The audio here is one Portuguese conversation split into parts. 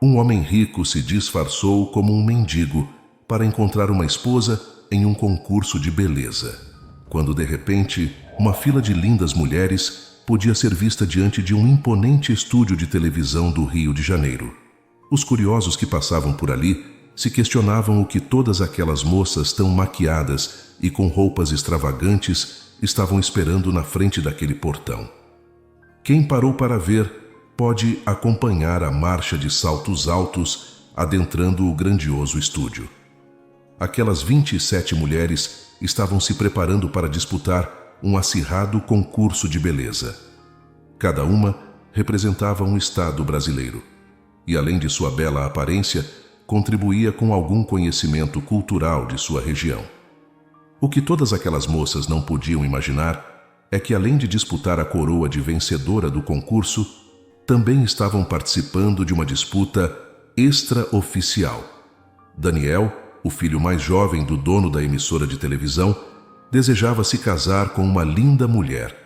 um homem rico se disfarçou como um mendigo para encontrar uma esposa em um concurso de beleza, quando de repente uma fila de lindas mulheres podia ser vista diante de um imponente estúdio de televisão do Rio de Janeiro. Os curiosos que passavam por ali se questionavam o que todas aquelas moças tão maquiadas e com roupas extravagantes estavam esperando na frente daquele portão. Quem parou para ver pode acompanhar a marcha de saltos altos adentrando o grandioso estúdio. Aquelas 27 mulheres estavam se preparando para disputar um acirrado concurso de beleza. Cada uma representava um estado brasileiro e, além de sua bela aparência, contribuía com algum conhecimento cultural de sua região. O que todas aquelas moças não podiam imaginar é que, além de disputar a coroa de vencedora do concurso, também estavam participando de uma disputa extraoficial. Daniel, o filho mais jovem do dono da emissora de televisão, desejava se casar com uma linda mulher,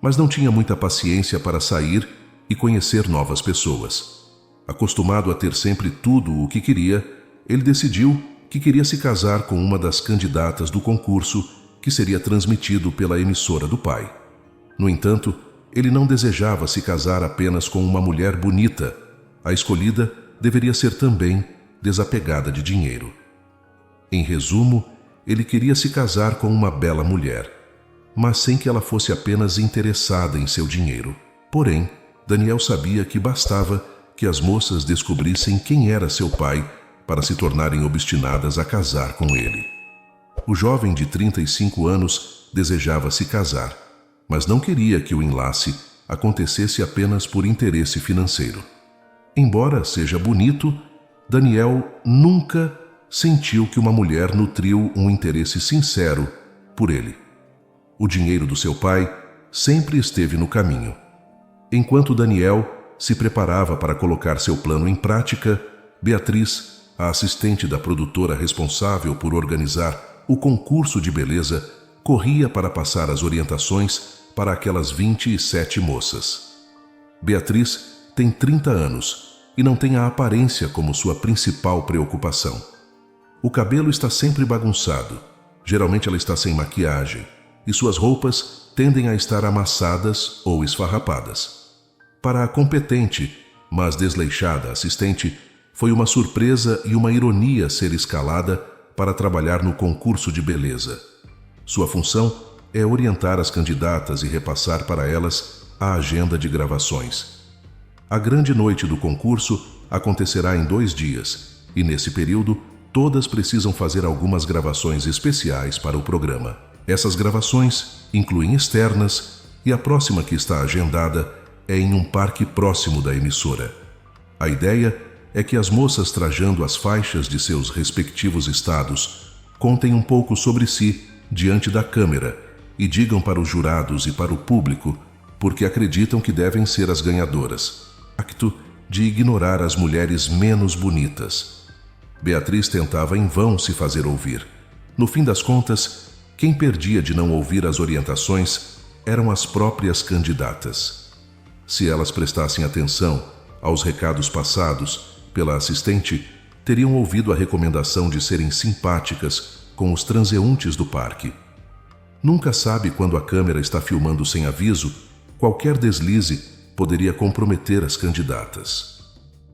mas não tinha muita paciência para sair e conhecer novas pessoas. Acostumado a ter sempre tudo o que queria, ele decidiu que queria se casar com uma das candidatas do concurso que seria transmitido pela emissora do pai. No entanto, ele não desejava se casar apenas com uma mulher bonita. A escolhida deveria ser também desapegada de dinheiro. Em resumo, ele queria se casar com uma bela mulher, mas sem que ela fosse apenas interessada em seu dinheiro. Porém, Daniel sabia que bastava que as moças descobrissem quem era seu pai para se tornarem obstinadas a casar com ele. O jovem de 35 anos desejava se casar, mas não queria que o enlace acontecesse apenas por interesse financeiro. Embora seja bonito, Daniel nunca sentiu que uma mulher nutriu um interesse sincero por ele. O dinheiro do seu pai sempre esteve no caminho. Enquanto Daniel se preparava para colocar seu plano em prática, Beatriz, a assistente da produtora responsável por organizar o concurso de beleza, corria para passar as orientações para aquelas 27 moças. Beatriz tem 30 anos e não tem a aparência como sua principal preocupação. O cabelo está sempre bagunçado, geralmente ela está sem maquiagem, e suas roupas tendem a estar amassadas ou esfarrapadas. Para a competente, mas desleixada assistente, foi uma surpresa e uma ironia ser escalada para trabalhar no concurso de beleza. Sua função é orientar as candidatas e repassar para elas a agenda de gravações. A grande noite do concurso acontecerá em 2 dias, e nesse período, todas precisam fazer algumas gravações especiais para o programa. Essas gravações incluem externas e a próxima que está agendada é em um parque próximo da emissora. A ideia é que as moças trajando as faixas de seus respectivos estados contem um pouco sobre si diante da câmera e digam para os jurados e para o público porque acreditam que devem ser as ganhadoras. Acto de ignorar as mulheres menos bonitas. Beatriz tentava em vão se fazer ouvir. No fim das contas, quem perdia de não ouvir as orientações eram as próprias candidatas. Se elas prestassem atenção aos recados passados pela assistente, teriam ouvido a recomendação de serem simpáticas com os transeuntes do parque. Nunca sabe quando a câmera está filmando sem aviso, qualquer deslize poderia comprometer as candidatas.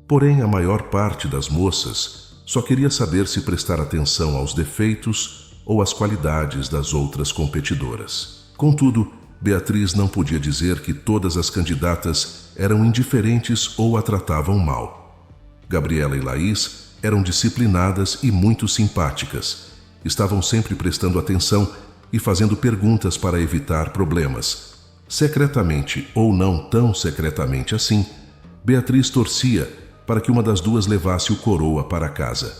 Porém, a maior parte das moças só queria saber se prestar atenção aos defeitos ou às qualidades das outras competidoras. Contudo, Beatriz não podia dizer que todas as candidatas eram indiferentes ou a tratavam mal. Gabriela e Laís eram disciplinadas e muito simpáticas. Estavam sempre prestando atenção e fazendo perguntas para evitar problemas. Secretamente ou não tão secretamente assim, Beatriz torcia para que uma das duas levasse o coroa para casa.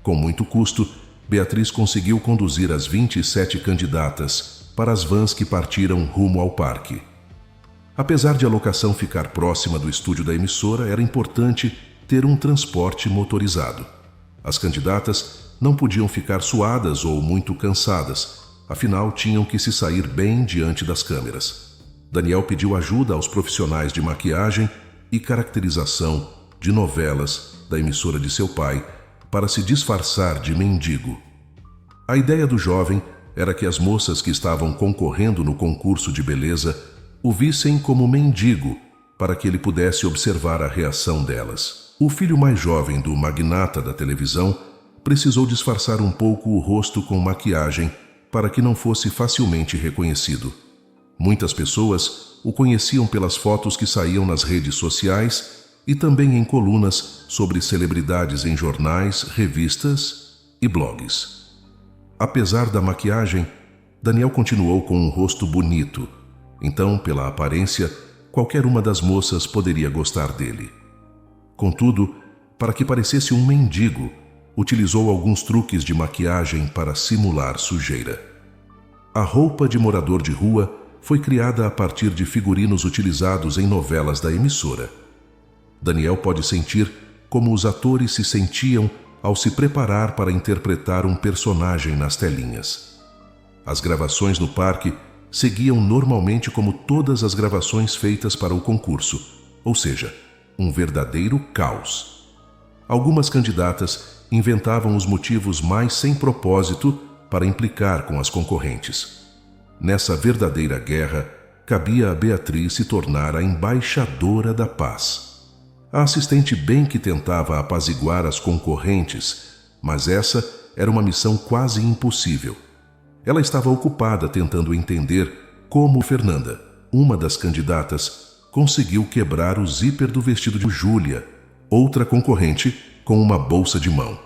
Com muito custo, Beatriz conseguiu conduzir as 27 candidatas para as vans que partiram rumo ao parque. Apesar de a locação ficar próxima do estúdio da emissora, era importante ter um transporte motorizado. As candidatas não podiam ficar suadas ou muito cansadas, afinal tinham que se sair bem diante das câmeras. Daniel pediu ajuda aos profissionais de maquiagem e caracterização de novelas da emissora de seu pai para se disfarçar de mendigo. A ideia do jovem era que as moças que estavam concorrendo no concurso de beleza o vissem como mendigo, para que ele pudesse observar a reação delas. O filho mais jovem do magnata da televisão precisou disfarçar um pouco o rosto com maquiagem para que não fosse facilmente reconhecido. Muitas pessoas o conheciam pelas fotos que saíam nas redes sociais e também em colunas sobre celebridades em jornais, revistas e blogs. Apesar da maquiagem, Daniel continuou com um rosto bonito, então, pela aparência, qualquer uma das moças poderia gostar dele. Contudo, para que parecesse um mendigo, utilizou alguns truques de maquiagem para simular sujeira. A roupa de morador de rua foi criada a partir de figurinos utilizados em novelas da emissora. Daniel pode sentir como os atores se sentiam ao se preparar para interpretar um personagem nas telinhas. As gravações no parque seguiam normalmente como todas as gravações feitas para o concurso, ou seja, um verdadeiro caos. Algumas candidatas inventavam os motivos mais sem propósito para implicar com as concorrentes. Nessa verdadeira guerra, cabia a Beatriz se tornar a embaixadora da paz. A assistente bem que tentava apaziguar as concorrentes, mas essa era uma missão quase impossível. Ela estava ocupada tentando entender como Fernanda, uma das candidatas, conseguiu quebrar o zíper do vestido de Júlia, outra concorrente, com uma bolsa de mão.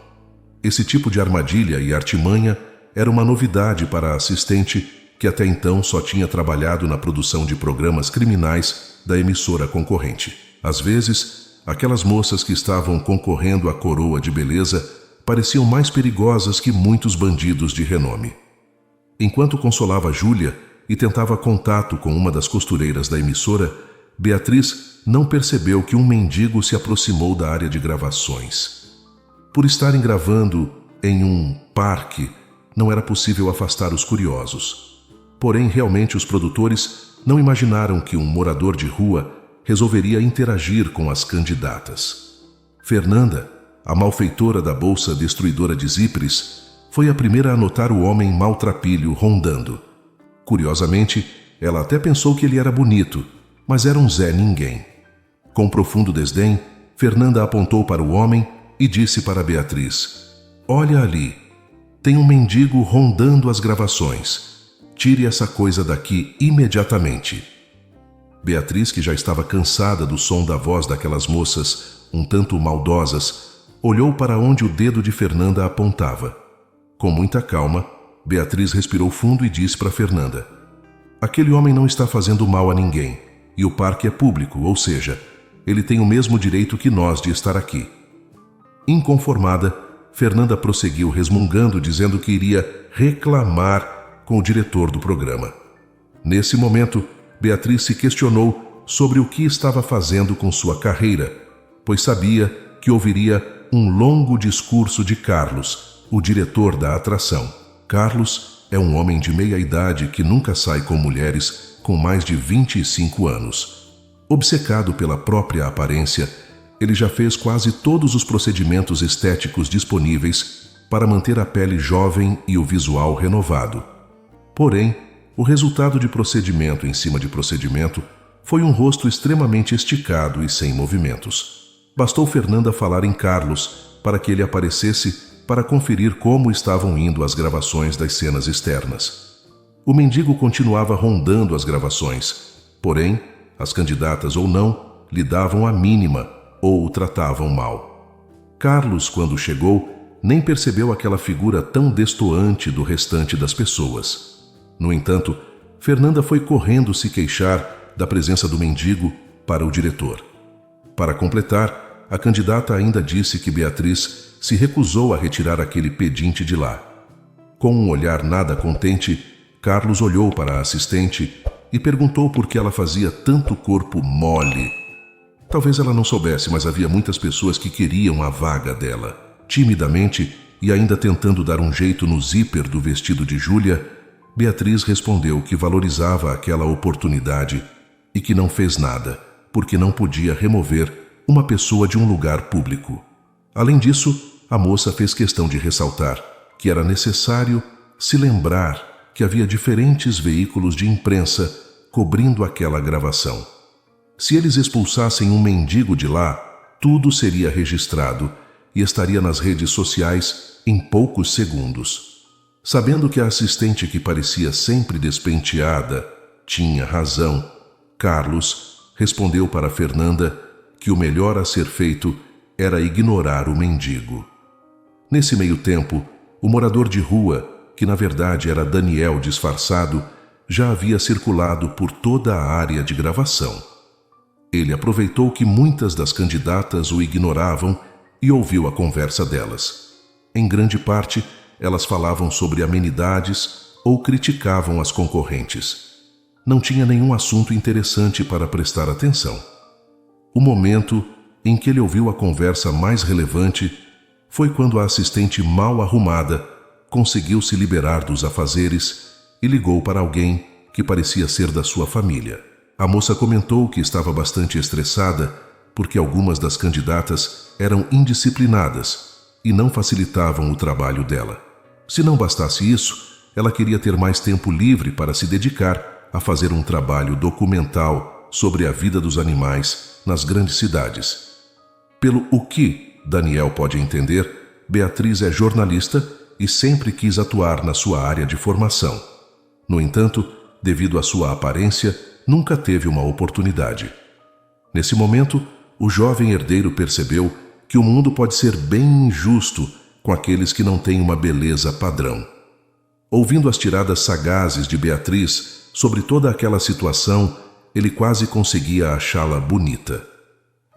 Esse tipo de armadilha e artimanha era uma novidade para a assistente, que até então só tinha trabalhado na produção de programas criminais da emissora concorrente. Às vezes, aquelas moças que estavam concorrendo à coroa de beleza pareciam mais perigosas que muitos bandidos de renome. Enquanto consolava Júlia e tentava contato com uma das costureiras da emissora, Beatriz não percebeu que um mendigo se aproximou da área de gravações. Por estarem gravando em um parque, não era possível afastar os curiosos. Porém, realmente os produtores não imaginaram que um morador de rua resolveria interagir com as candidatas. Fernanda, a malfeitora da bolsa destruidora de zíperes, foi a primeira a notar o homem maltrapilho rondando. Curiosamente, ela até pensou que ele era bonito, mas era um Zé Ninguém. Com profundo desdém, Fernanda apontou para o homem e disse para Beatriz: "Olha ali, tem um mendigo rondando as gravações. Tire essa coisa daqui imediatamente." Beatriz, que já estava cansada do som da voz daquelas moças, um tanto maldosas, olhou para onde o dedo de Fernanda apontava. Com muita calma, Beatriz respirou fundo e disse para Fernanda: "Aquele homem não está fazendo mal a ninguém, e o parque é público, ou seja, ele tem o mesmo direito que nós de estar aqui." Inconformada, Fernanda prosseguiu resmungando, dizendo que iria reclamar com o diretor do programa. Nesse momento, Beatriz se questionou sobre o que estava fazendo com sua carreira, pois sabia que ouviria um longo discurso de Carlos, o diretor da atração. Carlos é um homem de meia-idade que nunca sai com mulheres com mais de 25 anos. Obcecado pela própria aparência, ele já fez quase todos os procedimentos estéticos disponíveis para manter a pele jovem e o visual renovado. Porém, o resultado de procedimento em cima de procedimento foi um rosto extremamente esticado e sem movimentos. Bastou Fernanda falar em Carlos para que ele aparecesse para conferir como estavam indo as gravações das cenas externas. O mendigo continuava rondando as gravações, porém, as candidatas ou não lhe davam a mínima ou o tratavam mal. Carlos, quando chegou, nem percebeu aquela figura tão destoante do restante das pessoas. No entanto, Fernanda foi correndo se queixar da presença do mendigo para o diretor. Para completar, a candidata ainda disse que Beatriz se recusou a retirar aquele pedinte de lá. Com um olhar nada contente, Carlos olhou para a assistente e perguntou por que ela fazia tanto corpo mole. Talvez ela não soubesse, mas havia muitas pessoas que queriam a vaga dela. Timidamente, e ainda tentando dar um jeito no zíper do vestido de Júlia, Beatriz respondeu que valorizava aquela oportunidade e que não fez nada, porque não podia remover uma pessoa de um lugar público. Além disso, a moça fez questão de ressaltar que era necessário se lembrar que havia diferentes veículos de imprensa cobrindo aquela gravação. Se eles expulsassem um mendigo de lá, tudo seria registrado e estaria nas redes sociais em poucos segundos. Sabendo que a assistente, que parecia sempre despenteada, tinha razão, Carlos respondeu para Fernanda que o melhor a ser feito era ignorar o mendigo. Nesse meio tempo, o morador de rua, que na verdade era Daniel disfarçado, já havia circulado por toda a área de gravação. Ele aproveitou que muitas das candidatas o ignoravam e ouviu a conversa delas. Em grande parte, elas falavam sobre amenidades ou criticavam as concorrentes. Não tinha nenhum assunto interessante para prestar atenção. O momento em que ele ouviu a conversa mais relevante foi quando a assistente mal arrumada conseguiu se liberar dos afazeres e ligou para alguém que parecia ser da sua família. A moça comentou que estava bastante estressada porque algumas das candidatas eram indisciplinadas e não facilitavam o trabalho dela. Se não bastasse isso, ela queria ter mais tempo livre para se dedicar a fazer um trabalho documental sobre a vida dos animais nas grandes cidades. Pelo o que Daniel pode entender, Beatriz é jornalista e sempre quis atuar na sua área de formação. No entanto, devido à sua aparência, nunca teve uma oportunidade. Nesse momento, o jovem herdeiro percebeu que o mundo pode ser bem injusto com aqueles que não têm uma beleza padrão. Ouvindo as tiradas sagazes de Beatriz sobre toda aquela situação, ele quase conseguia achá-la bonita.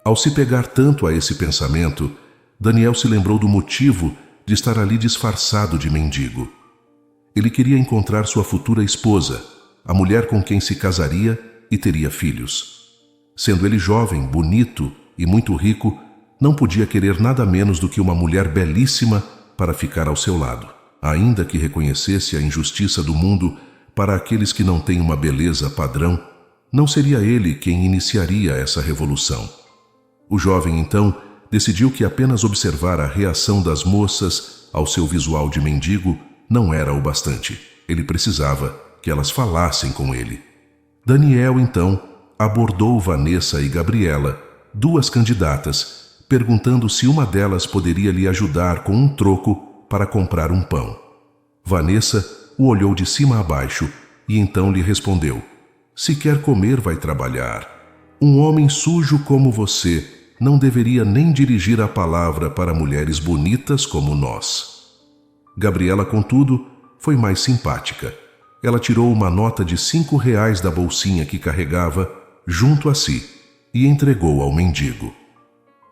Ao se pegar tanto a esse pensamento, Daniel se lembrou do motivo de estar ali disfarçado de mendigo. Ele queria encontrar sua futura esposa, a mulher com quem se casaria e teria filhos. Sendo ele jovem, bonito e muito rico, não podia querer nada menos do que uma mulher belíssima para ficar ao seu lado. Ainda que reconhecesse a injustiça do mundo para aqueles que não têm uma beleza padrão, não seria ele quem iniciaria essa revolução. O jovem, então, decidiu que apenas observar a reação das moças ao seu visual de mendigo não era o bastante. Ele precisava que elas falassem com ele. Daniel, então, abordou Vanessa e Gabriela, duas candidatas, perguntando se uma delas poderia lhe ajudar com um troco para comprar um pão. Vanessa o olhou de cima a baixo e então lhe respondeu: "Se quer comer, vai trabalhar. Um homem sujo como você não deveria nem dirigir a palavra para mulheres bonitas como nós." Gabriela, contudo, foi mais simpática. Ela tirou uma nota de R$ 5 da bolsinha que carregava junto a si e entregou ao mendigo.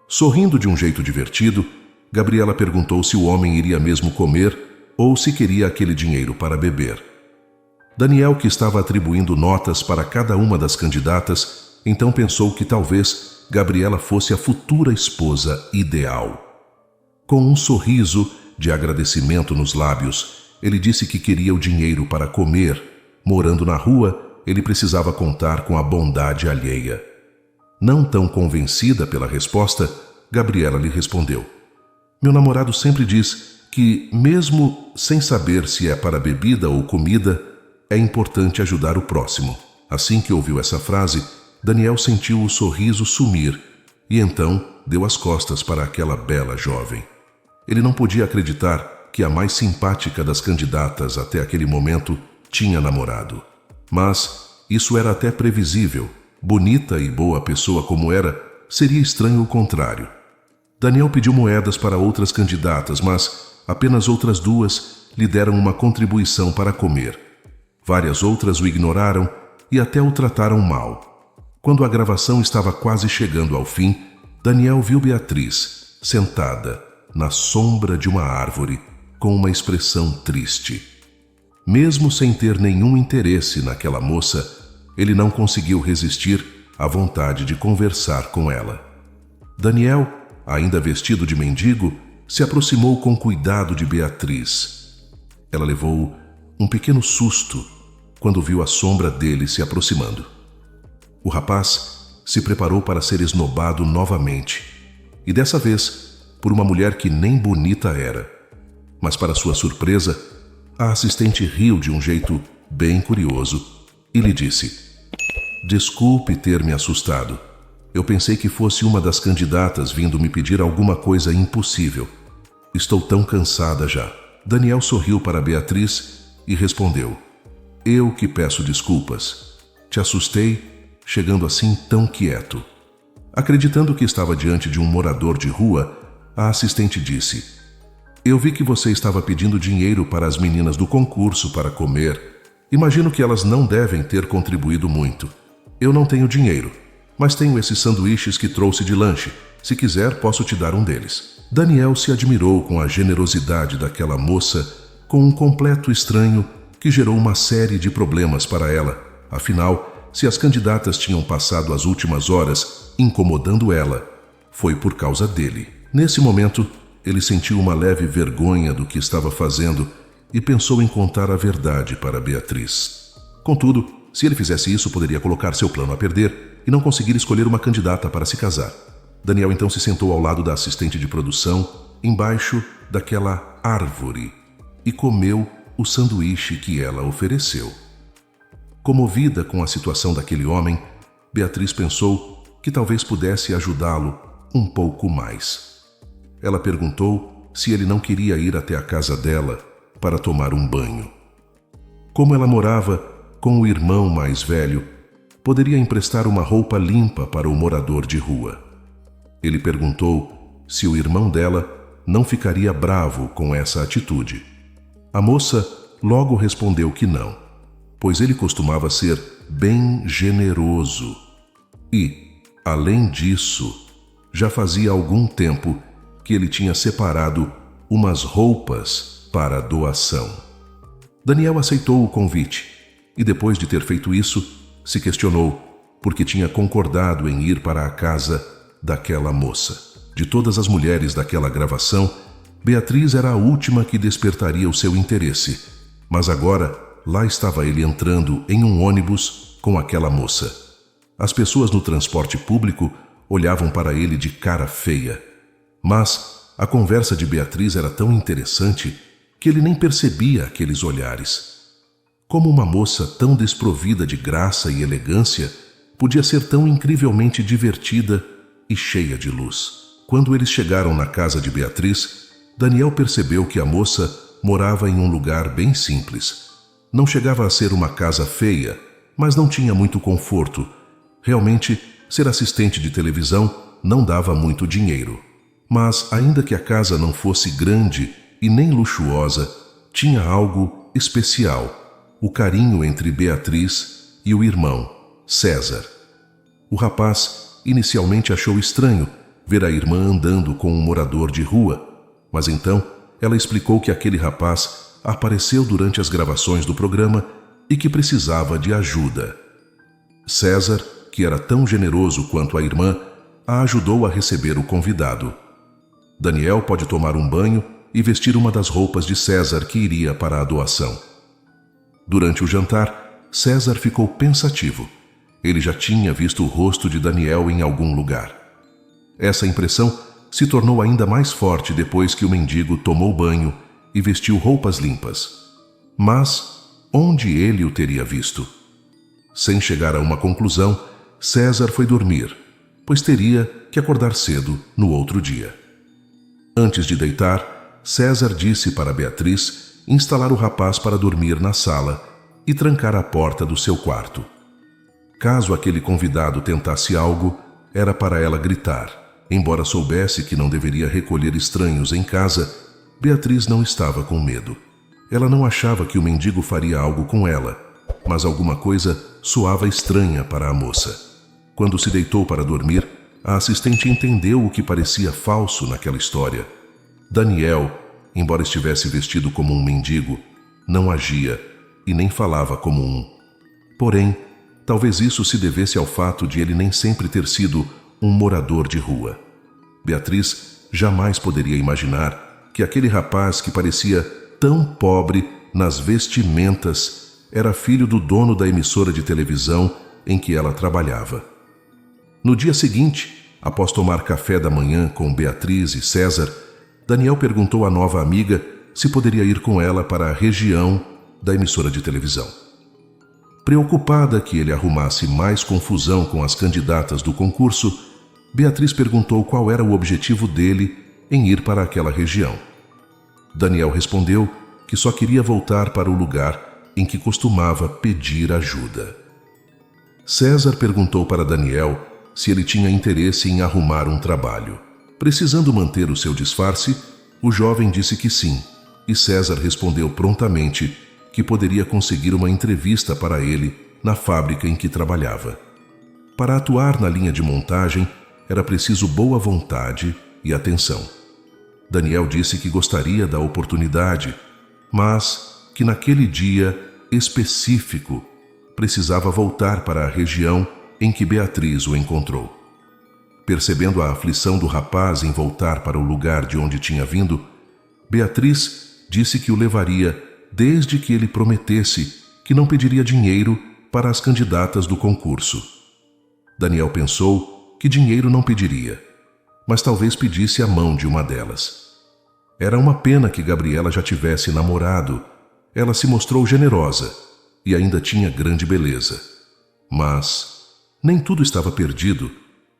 Sorrindo de um jeito divertido, Gabriela perguntou se o homem iria mesmo comer ou se queria aquele dinheiro para beber. Daniel, que estava atribuindo notas para cada uma das candidatas, então pensou que talvez Gabriela fosse a futura esposa ideal. Com um sorriso de agradecimento nos lábios, ele disse que queria o dinheiro para comer. Morando na rua, ele precisava contar com a bondade alheia. Não tão convencida pela resposta, Gabriela lhe respondeu: "Meu namorado sempre diz que, mesmo sem saber se é para bebida ou comida, é importante ajudar o próximo." Assim que ouviu essa frase, Daniel sentiu o sorriso sumir e então deu as costas para aquela bela jovem. Ele não podia acreditar que a mais simpática das candidatas até aquele momento tinha namorado. Mas isso era até previsível. Bonita e boa pessoa como era, seria estranho o contrário. Daniel pediu moedas para outras candidatas, mas apenas outras duas lhe deram uma contribuição para comer. Várias outras o ignoraram e até o trataram mal. Quando a gravação estava quase chegando ao fim, Daniel viu Beatriz sentada na sombra de uma árvore com uma expressão triste. Mesmo sem ter nenhum interesse naquela moça, ele não conseguiu resistir à vontade de conversar com ela. Daniel, ainda vestido de mendigo, se aproximou com cuidado de Beatriz. Ela levou um pequeno susto quando viu a sombra dele se aproximando. O rapaz se preparou para ser esnobado novamente, e dessa vez por uma mulher que nem bonita era. Mas, para sua surpresa, a assistente riu de um jeito bem curioso e lhe disse: "Desculpe ter me assustado. Eu pensei que fosse uma das candidatas vindo me pedir alguma coisa impossível. Estou tão cansada já." Daniel sorriu para Beatriz e respondeu: "Eu que peço desculpas. Te assustei, chegando assim tão quieto." Acreditando que estava diante de um morador de rua, a assistente disse: "Eu vi que você estava pedindo dinheiro para as meninas do concurso para comer. Imagino que elas não devem ter contribuído muito. Eu não tenho dinheiro, mas tenho esses sanduíches que trouxe de lanche. Se quiser, posso te dar um deles." Daniel se admirou com a generosidade daquela moça com um completo estranho que gerou uma série de problemas para ela. Afinal, se as candidatas tinham passado as últimas horas incomodando ela, foi por causa dele. Nesse momento, ele sentiu uma leve vergonha do que estava fazendo e pensou em contar a verdade para Beatriz. Contudo, se ele fizesse isso, poderia colocar seu plano a perder e não conseguir escolher uma candidata para se casar. Daniel então se sentou ao lado da assistente de produção, embaixo daquela árvore, e comeu o sanduíche que ela ofereceu. Comovida com a situação daquele homem, Beatriz pensou que talvez pudesse ajudá-lo um pouco mais. Ela perguntou se ele não queria ir até a casa dela para tomar um banho. Como ela morava com o irmão mais velho, poderia emprestar uma roupa limpa para o morador de rua. Ele perguntou se o irmão dela não ficaria bravo com essa atitude. A moça logo respondeu que não, pois ele costumava ser bem generoso. E, além disso, já fazia algum tempo que ele tinha separado umas roupas para doação. Daniel aceitou o convite e, depois de ter feito isso, se questionou porque tinha concordado em ir para a casa daquela moça. De todas as mulheres daquela gravação, Beatriz era a última que despertaria o seu interesse, mas agora lá estava ele entrando em um ônibus com aquela moça. As pessoas no transporte público olhavam para ele de cara feia, mas a conversa de Beatriz era tão interessante que ele nem percebia aqueles olhares. Como uma moça tão desprovida de graça e elegância podia ser tão incrivelmente divertida e cheia de luz? Quando eles chegaram na casa de Beatriz, Daniel percebeu que a moça morava em um lugar bem simples. Não chegava a ser uma casa feia, mas não tinha muito conforto. Realmente, ser assistente de televisão não dava muito dinheiro. Mas, ainda que a casa não fosse grande e nem luxuosa, tinha algo especial: o carinho entre Beatriz e o irmão, César. O rapaz inicialmente achou estranho ver a irmã andando com um morador de rua, mas então ela explicou que aquele rapaz apareceu durante as gravações do programa e que precisava de ajuda. César, que era tão generoso quanto a irmã, a ajudou a receber o convidado. Daniel pode tomar um banho e vestir uma das roupas de César que iria para a doação. Durante o jantar, César ficou pensativo. Ele já tinha visto o rosto de Daniel em algum lugar. Essa impressão se tornou ainda mais forte depois que o mendigo tomou banho e vestiu roupas limpas. Mas onde ele o teria visto? Sem chegar a uma conclusão, César foi dormir, pois teria que acordar cedo no outro dia. Antes de deitar, César disse para Beatriz instalar o rapaz para dormir na sala e trancar a porta do seu quarto. Caso aquele convidado tentasse algo, era para ela gritar. Embora soubesse que não deveria recolher estranhos em casa, Beatriz não estava com medo. Ela não achava que o mendigo faria algo com ela, mas alguma coisa soava estranha para a moça. Quando se deitou para dormir, a assistente entendeu o que parecia falso naquela história. Daniel, embora estivesse vestido como um mendigo, não agia e nem falava como um. Porém, talvez isso se devesse ao fato de ele nem sempre ter sido um morador de rua. Beatriz jamais poderia imaginar que aquele rapaz que parecia tão pobre nas vestimentas era filho do dono da emissora de televisão em que ela trabalhava. No dia seguinte, após tomar café da manhã com Beatriz e César, Daniel perguntou à nova amiga se poderia ir com ela para a região da emissora de televisão. Preocupada que ele arrumasse mais confusão com as candidatas do concurso, Beatriz perguntou qual era o objetivo dele em ir para aquela região. Daniel respondeu que só queria voltar para o lugar em que costumava pedir ajuda. César perguntou para Daniel se ele tinha interesse em arrumar um trabalho. Precisando manter o seu disfarce, o jovem disse que sim, e César respondeu prontamente que poderia conseguir uma entrevista para ele na fábrica em que trabalhava. Para atuar na linha de montagem, era preciso boa vontade e atenção. Daniel disse que gostaria da oportunidade, mas que naquele dia específico precisava voltar para a região em que Beatriz o encontrou. Percebendo a aflição do rapaz em voltar para o lugar de onde tinha vindo, Beatriz disse que o levaria desde que ele prometesse que não pediria dinheiro para as candidatas do concurso. Daniel pensou que dinheiro não pediria, mas talvez pedisse a mão de uma delas. Era uma pena que Gabriela já tivesse namorado. Ela se mostrou generosa e ainda tinha grande beleza. Mas nem tudo estava perdido.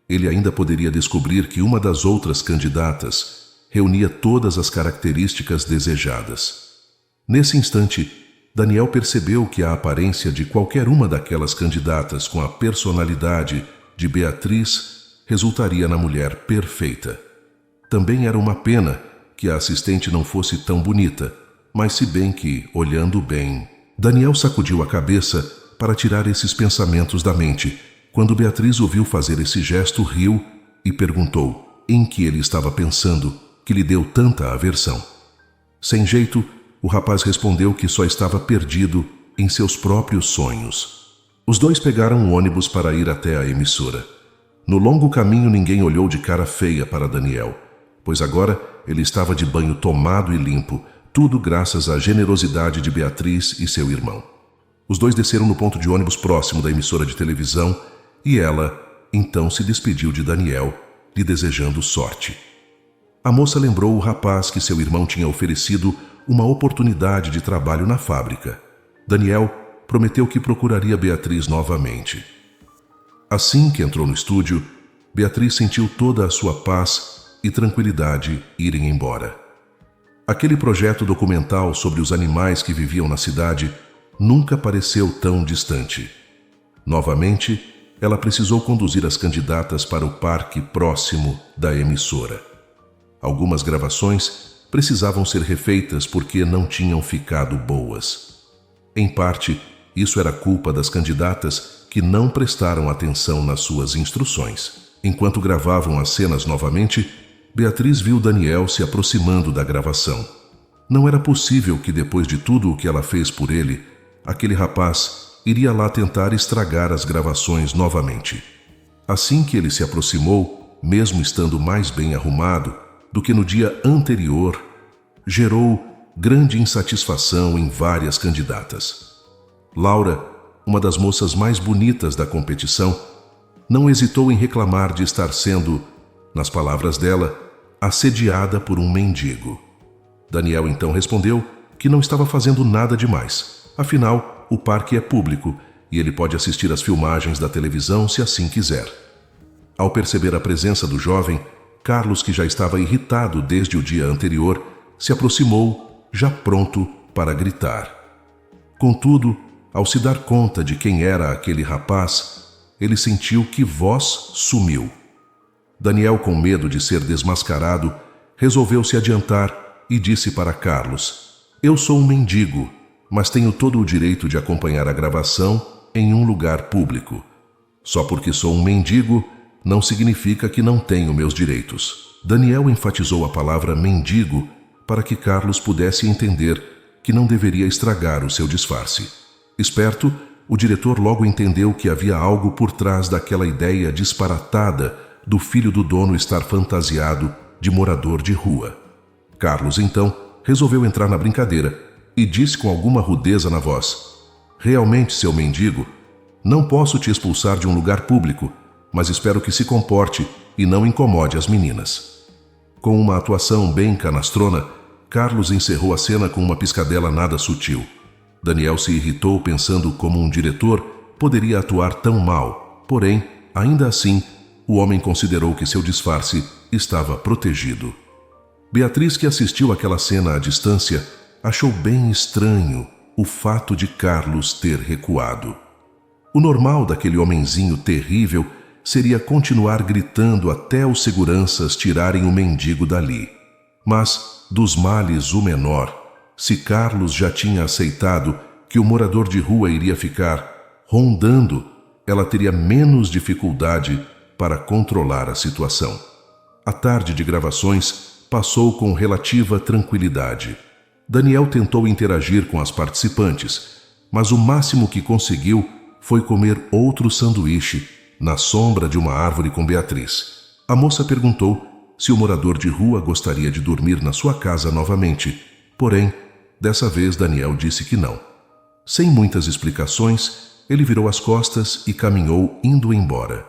Ele ainda poderia descobrir que uma das outras candidatas reunia todas as características desejadas. Nesse instante, Daniel percebeu que a aparência de qualquer uma daquelas candidatas com a personalidade de Beatriz resultaria na mulher perfeita. Também era uma pena que a assistente não fosse tão bonita, mas se bem que, olhando bem, Daniel sacudiu a cabeça para tirar esses pensamentos da mente. Quando Beatriz ouviu fazer esse gesto, riu e perguntou em que ele estava pensando que lhe deu tanta aversão. Sem jeito, o rapaz respondeu que só estava perdido em seus próprios sonhos. Os dois pegaram um ônibus para ir até a emissora. No longo caminho, ninguém olhou de cara feia para Daniel, pois agora ele estava de banho tomado e limpo, tudo graças à generosidade de Beatriz e seu irmão. Os dois desceram no ponto de ônibus próximo da emissora de televisão e ela, então, se despediu de Daniel, lhe desejando sorte. A moça lembrou o rapaz que seu irmão tinha oferecido uma oportunidade de trabalho na fábrica. Daniel prometeu que procuraria Beatriz novamente. Assim que entrou no estúdio, Beatriz sentiu toda a sua paz e tranquilidade irem embora. Aquele projeto documental sobre os animais que viviam na cidade nunca pareceu tão distante. Novamente, ela precisou conduzir as candidatas para o parque próximo da emissora. Algumas gravações precisavam ser refeitas porque não tinham ficado boas. Em parte, isso era culpa das candidatas que não prestaram atenção nas suas instruções. Enquanto gravavam as cenas novamente, Beatriz viu Daniel se aproximando da gravação. Não era possível que, depois de tudo o que ela fez por ele, aquele rapaz iria lá tentar estragar as gravações novamente. Assim que ele se aproximou, mesmo estando mais bem arrumado do que no dia anterior, gerou grande insatisfação em várias candidatas. Laura, uma das moças mais bonitas da competição, não hesitou em reclamar de estar sendo, nas palavras dela, assediada por um mendigo. Daniel então respondeu que não estava fazendo nada demais. Afinal, o parque é público e ele pode assistir às filmagens da televisão se assim quiser. Ao perceber a presença do jovem, Carlos, que já estava irritado desde o dia anterior, se aproximou, já pronto para gritar. Contudo, ao se dar conta de quem era aquele rapaz, ele sentiu que voz sumiu. Daniel, com medo de ser desmascarado, resolveu se adiantar e disse para Carlos: "Eu sou um mendigo, mas tenho todo o direito de acompanhar a gravação em um lugar público. Só porque sou um mendigo, não significa que não tenho meus direitos." Daniel enfatizou a palavra mendigo para que Carlos pudesse entender que não deveria estragar o seu disfarce. Esperto, o diretor logo entendeu que havia algo por trás daquela ideia disparatada do filho do dono estar fantasiado de morador de rua. Carlos, então, resolveu entrar na brincadeira e disse com alguma rudeza na voz: "Realmente, seu mendigo, não posso te expulsar de um lugar público, mas espero que se comporte e não incomode as meninas. Com uma atuação bem canastrona, Carlos encerrou a cena com uma piscadela nada sutil. Daniel se irritou pensando como um diretor poderia atuar tão mal, porém, ainda assim, o homem considerou que seu disfarce estava protegido. Beatriz, que assistiu aquela cena à distância, achou bem estranho o fato de Carlos ter recuado. O normal daquele homenzinho terrível seria continuar gritando até os seguranças tirarem o mendigo dali. Mas, dos males o menor, se Carlos já tinha aceitado que o morador de rua iria ficar rondando, ela teria menos dificuldade para controlar a situação. A tarde de gravações passou com relativa tranquilidade. Daniel tentou interagir com as participantes, mas o máximo que conseguiu foi comer outro sanduíche na sombra de uma árvore com Beatriz. A moça perguntou se o morador de rua gostaria de dormir na sua casa novamente, porém, dessa vez Daniel disse que não. Sem muitas explicações, ele virou as costas e caminhou indo embora.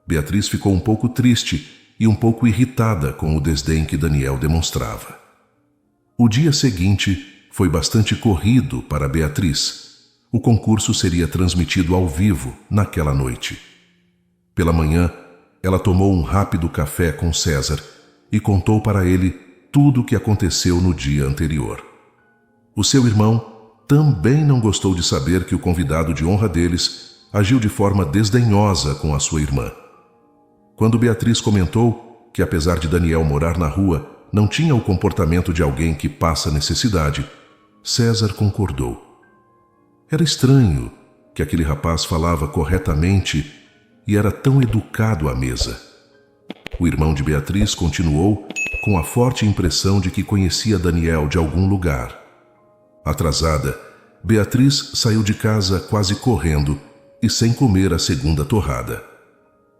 Beatriz ficou um pouco triste e um pouco irritada com o desdém que Daniel demonstrava. O dia seguinte foi bastante corrido para Beatriz. O concurso seria transmitido ao vivo naquela noite. Pela manhã, ela tomou um rápido café com César e contou para ele tudo o que aconteceu no dia anterior. O seu irmão também não gostou de saber que o convidado de honra deles agiu de forma desdenhosa com a sua irmã. Quando Beatriz comentou que, apesar de Daniel morar na rua, não tinha o comportamento de alguém que passa necessidade, César concordou. Era estranho que aquele rapaz falava corretamente e era tão educado à mesa. O irmão de Beatriz continuou com a forte impressão de que conhecia Daniel de algum lugar. Atrasada, Beatriz saiu de casa quase correndo e sem comer a segunda torrada.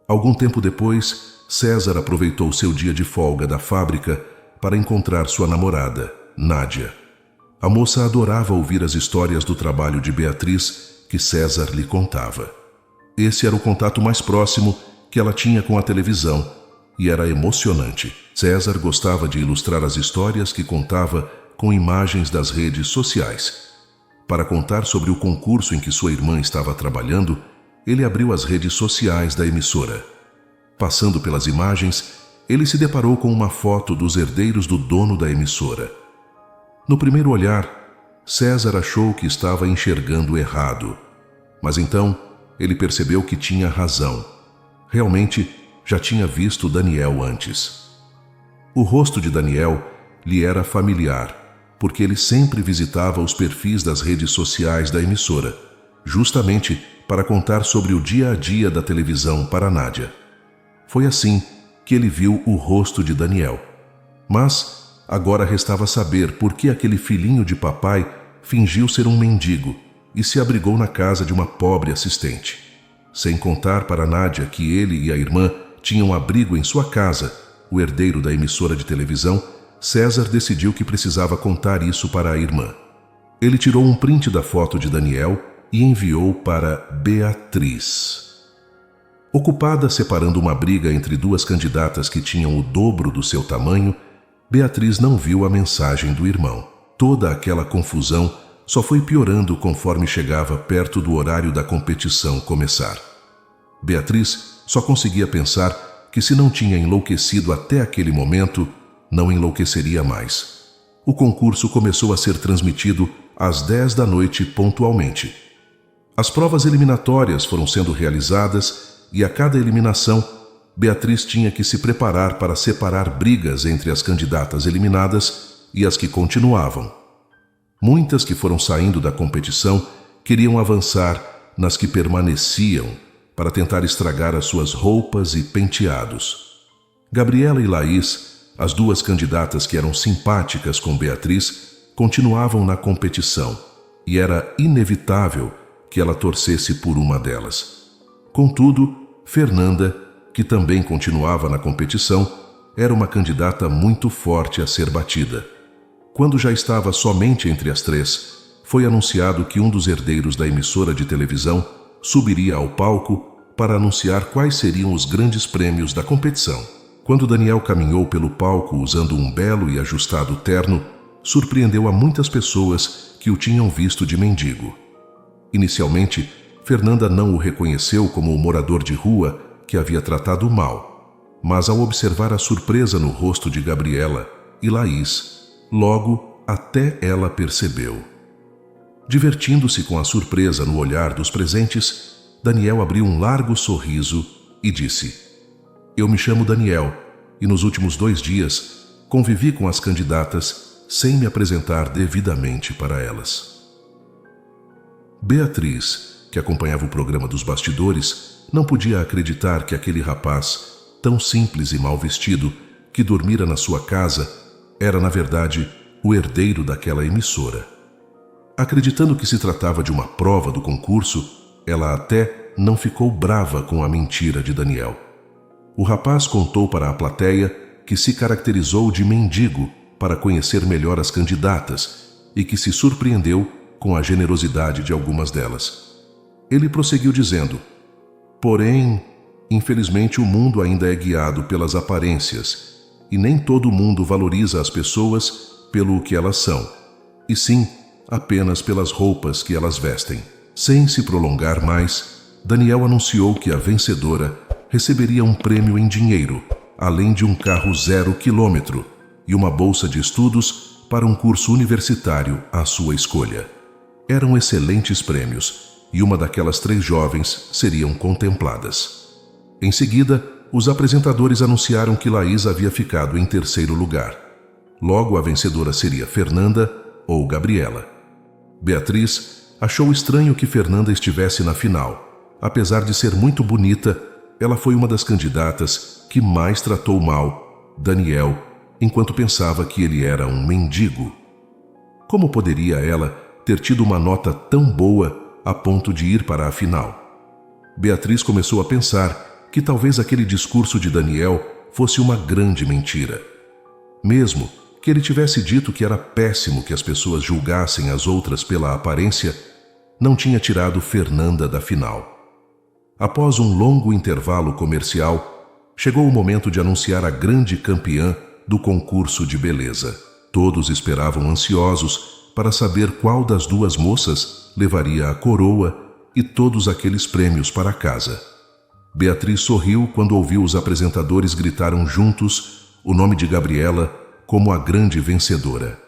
Algum tempo depois, César aproveitou seu dia de folga da fábrica para encontrar sua namorada, Nádia. A moça adorava ouvir as histórias do trabalho de Beatriz que César lhe contava. Esse era o contato mais próximo que ela tinha com a televisão e era emocionante. César gostava de ilustrar as histórias que contava com imagens das redes sociais. Para contar sobre o concurso em que sua irmã estava trabalhando, ele abriu as redes sociais da emissora. Passando pelas imagens, ele se deparou com uma foto dos herdeiros do dono da emissora. No primeiro olhar, César achou que estava enxergando errado, mas então ele percebeu que tinha razão. Realmente, já tinha visto Daniel antes. O rosto de Daniel lhe era familiar, porque ele sempre visitava os perfis das redes sociais da emissora, justamente para contar sobre o dia a dia da televisão para Nádia. Foi assim que ele viu o rosto de Daniel. Mas agora restava saber por que aquele filhinho de papai fingiu ser um mendigo e se abrigou na casa de uma pobre assistente. Sem contar para Nádia que ele e a irmã tinham abrigo em sua casa, o herdeiro da emissora de televisão, César decidiu que precisava contar isso para a irmã. Ele tirou um print da foto de Daniel e enviou para Beatriz. Ocupada separando uma briga entre duas candidatas que tinham o dobro do seu tamanho, Beatriz não viu a mensagem do irmão. Toda aquela confusão só foi piorando conforme chegava perto do horário da competição começar. Beatriz só conseguia pensar que se não tinha enlouquecido até aquele momento, não enlouqueceria mais. O concurso começou a ser transmitido às 10 da noite pontualmente. As provas eliminatórias foram sendo realizadas e a cada eliminação, Beatriz tinha que se preparar para separar brigas entre as candidatas eliminadas e as que continuavam. Muitas que foram saindo da competição queriam avançar nas que permaneciam para tentar estragar as suas roupas e penteados. Gabriela e Laís, as duas candidatas que eram simpáticas com Beatriz, continuavam na competição e era inevitável que ela torcesse por uma delas. Contudo, Fernanda, que também continuava na competição, era uma candidata muito forte a ser batida. Quando já estava somente entre as três, foi anunciado que um dos herdeiros da emissora de televisão subiria ao palco para anunciar quais seriam os grandes prêmios da competição. Quando Daniel caminhou pelo palco usando um belo e ajustado terno, surpreendeu a muitas pessoas que o tinham visto de mendigo. Inicialmente, Fernanda não o reconheceu como o morador de rua que havia tratado mal, mas ao observar a surpresa no rosto de Gabriela e Laís, logo até ela percebeu. Divertindo-se com a surpresa no olhar dos presentes, Daniel abriu um largo sorriso e disse: "Eu me chamo Daniel e nos últimos 2 dias convivi com as candidatas sem me apresentar devidamente para elas." Beatriz, que acompanhava o programa dos bastidores, não podia acreditar que aquele rapaz, tão simples e mal vestido, que dormira na sua casa, era, na verdade, o herdeiro daquela emissora. Acreditando que se tratava de uma prova do concurso, ela até não ficou brava com a mentira de Daniel. O rapaz contou para a plateia que se caracterizou de mendigo para conhecer melhor as candidatas e que se surpreendeu com a generosidade de algumas delas. Ele prosseguiu dizendo: "Porém, infelizmente o mundo ainda é guiado pelas aparências e nem todo mundo valoriza as pessoas pelo que elas são, e sim apenas pelas roupas que elas vestem." Sem se prolongar mais, Daniel anunciou que a vencedora receberia um prêmio em dinheiro, além de um carro 0 km e uma bolsa de estudos para um curso universitário à sua escolha. Eram excelentes prêmios, e uma daquelas 3 jovens seriam contempladas. Em seguida, os apresentadores anunciaram que Laís havia ficado em 3º lugar. Logo, a vencedora seria Fernanda ou Gabriela. Beatriz achou estranho que Fernanda estivesse na final. Apesar de ser muito bonita, ela foi uma das candidatas que mais tratou mal Daniel, enquanto pensava que ele era um mendigo. Como poderia ela ter tido uma nota tão boa a ponto de ir para a final? Beatriz começou a pensar que talvez aquele discurso de Daniel fosse uma grande mentira. Mesmo que ele tivesse dito que era péssimo que as pessoas julgassem as outras pela aparência, não tinha tirado Fernanda da final. Após um longo intervalo comercial, chegou o momento de anunciar a grande campeã do concurso de beleza. Todos esperavam ansiosos para saber qual das 2 moças levaria a coroa e todos aqueles prêmios para casa. Beatriz sorriu quando ouviu os apresentadores gritaram juntos o nome de Gabriela como a grande vencedora.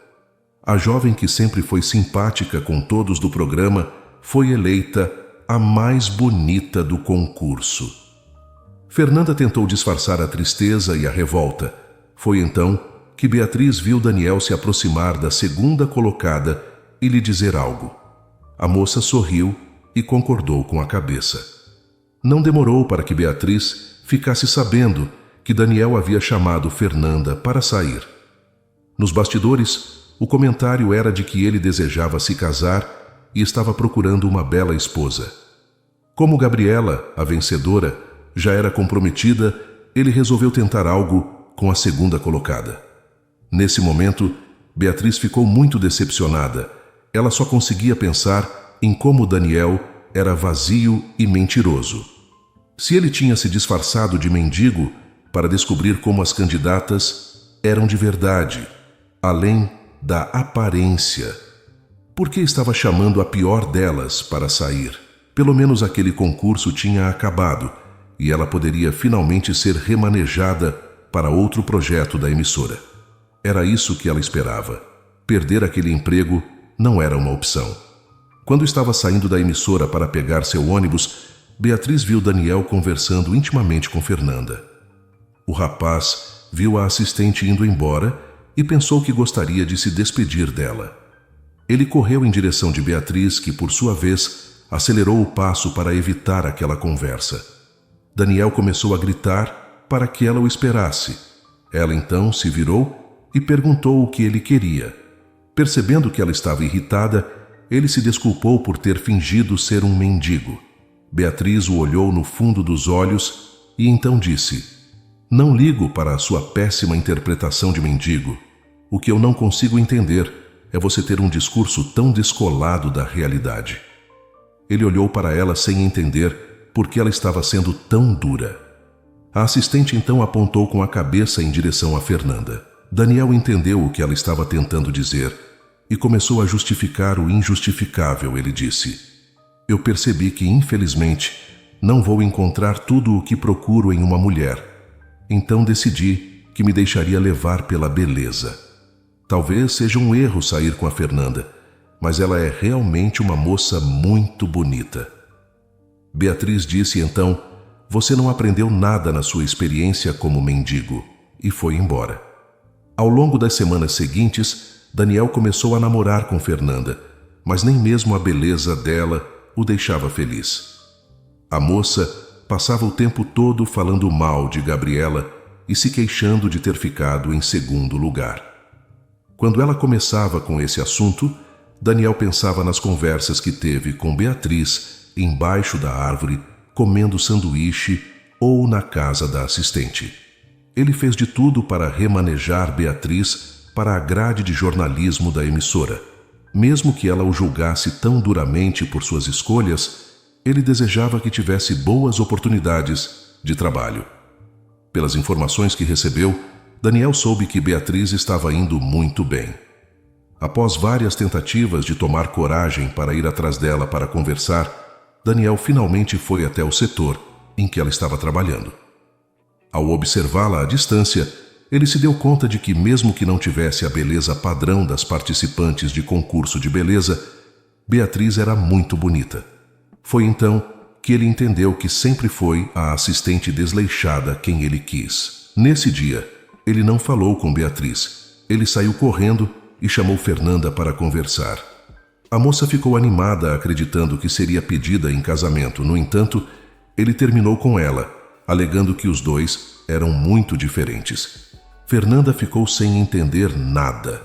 A jovem, que sempre foi simpática com todos do programa, foi eleita a mais bonita do concurso. Fernanda tentou disfarçar a tristeza e a revolta. Foi então que Beatriz viu Daniel se aproximar da 2ª colocada e lhe dizer algo. A moça sorriu e concordou com a cabeça. Não demorou para que Beatriz ficasse sabendo que Daniel havia chamado Fernanda para sair. Nos bastidores, o comentário era de que ele desejava se casar e estava procurando uma bela esposa. Como Gabriela, a vencedora, já era comprometida, ele resolveu tentar algo com a 2ª colocada. Nesse momento, Beatriz ficou muito decepcionada. Ela só conseguia pensar em como Daniel era vazio e mentiroso. Se ele tinha se disfarçado de mendigo para descobrir como as candidatas eram de verdade, além da aparência, por que estava chamando a pior delas para sair? Pelo menos aquele concurso tinha acabado e ela poderia finalmente ser remanejada para outro projeto da emissora. Era isso que ela esperava. Perder aquele emprego não era uma opção. Quando estava saindo da emissora para pegar seu ônibus, Beatriz viu Daniel conversando intimamente com Fernanda. O rapaz viu a assistente indo embora e pensou que gostaria de se despedir dela. Ele correu em direção de Beatriz, que, por sua vez, acelerou o passo para evitar aquela conversa. Daniel começou a gritar para que ela o esperasse. Ela então se virou e perguntou o que ele queria. Percebendo que ela estava irritada, ele se desculpou por ter fingido ser um mendigo. Beatriz o olhou no fundo dos olhos e então disse: "Não ligo para a sua péssima interpretação de mendigo. O que eu não consigo entender é você ter um discurso tão descolado da realidade." Ele olhou para ela sem entender por que ela estava sendo tão dura. A assistente então apontou com a cabeça em direção a Fernanda. Daniel entendeu o que ela estava tentando dizer e começou a justificar o injustificável. Ele disse: "Eu percebi que, infelizmente, não vou encontrar tudo o que procuro em uma mulher. Então decidi que me deixaria levar pela beleza. Talvez seja um erro sair com a Fernanda, mas ela é realmente uma moça muito bonita." Beatriz disse então: "Você não aprendeu nada na sua experiência como mendigo", e foi embora. Ao longo das semanas seguintes, Daniel começou a namorar com Fernanda, mas nem mesmo a beleza dela o deixava feliz. A moça passava o tempo todo falando mal de Gabriela e se queixando de ter ficado em segundo lugar. Quando ela começava com esse assunto, Daniel pensava nas conversas que teve com Beatriz embaixo da árvore, comendo sanduíche, ou na casa da assistente. Ele fez de tudo para remanejar Beatriz para a grade de jornalismo da emissora. Mesmo que ela o julgasse tão duramente por suas escolhas, ele desejava que tivesse boas oportunidades de trabalho. Pelas informações que recebeu, Daniel soube que Beatriz estava indo muito bem. Após várias tentativas de tomar coragem para ir atrás dela para conversar, Daniel finalmente foi até o setor em que ela estava trabalhando. Ao observá-la à distância, ele se deu conta de que, mesmo que não tivesse a beleza padrão das participantes de concurso de beleza, Beatriz era muito bonita. Foi então que ele entendeu que sempre foi a assistente desleixada quem ele quis. Nesse dia, ele não falou com Beatriz. Ele saiu correndo e chamou Fernanda para conversar. A moça ficou animada, acreditando que seria pedida em casamento. No entanto, ele terminou com ela, alegando que os dois eram muito diferentes. Fernanda ficou sem entender nada.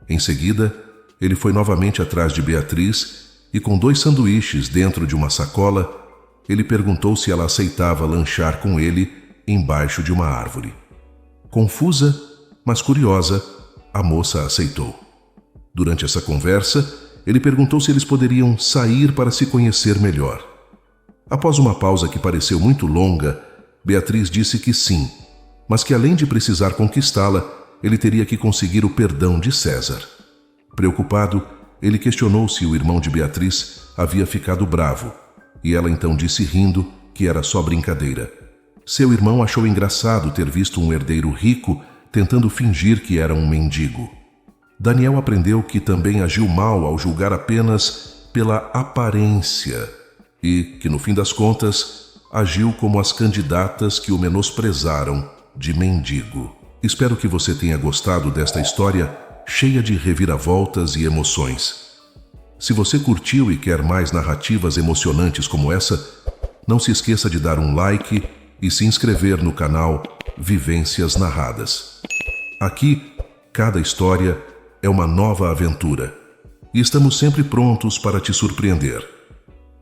Em seguida, ele foi novamente atrás de Beatriz e, com 2 sanduíches dentro de uma sacola, ele perguntou se ela aceitava lanchar com ele embaixo de uma árvore. Confusa, mas curiosa, a moça aceitou. Durante essa conversa, ele perguntou se eles poderiam sair para se conhecer melhor. Após uma pausa que pareceu muito longa, Beatriz disse que sim, mas que além de precisar conquistá-la, ele teria que conseguir o perdão de César. Preocupado, ele questionou se o irmão de Beatriz havia ficado bravo, e ela então disse rindo que era só brincadeira. Seu irmão achou engraçado ter visto um herdeiro rico tentando fingir que era um mendigo. Daniel aprendeu que também agiu mal ao julgar apenas pela aparência e que, no fim das contas, agiu como as candidatas que o menosprezaram de mendigo. Espero que você tenha gostado desta história cheia de reviravoltas e emoções. Se você curtiu e quer mais narrativas emocionantes como essa, não se esqueça de dar um like e se inscrever no canal Vivências Narradas. Aqui, cada história é uma nova aventura e estamos sempre prontos para te surpreender.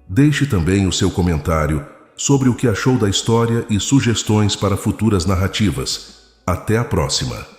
Deixe também o seu comentário sobre o que achou da história e sugestões para futuras narrativas. Até a próxima!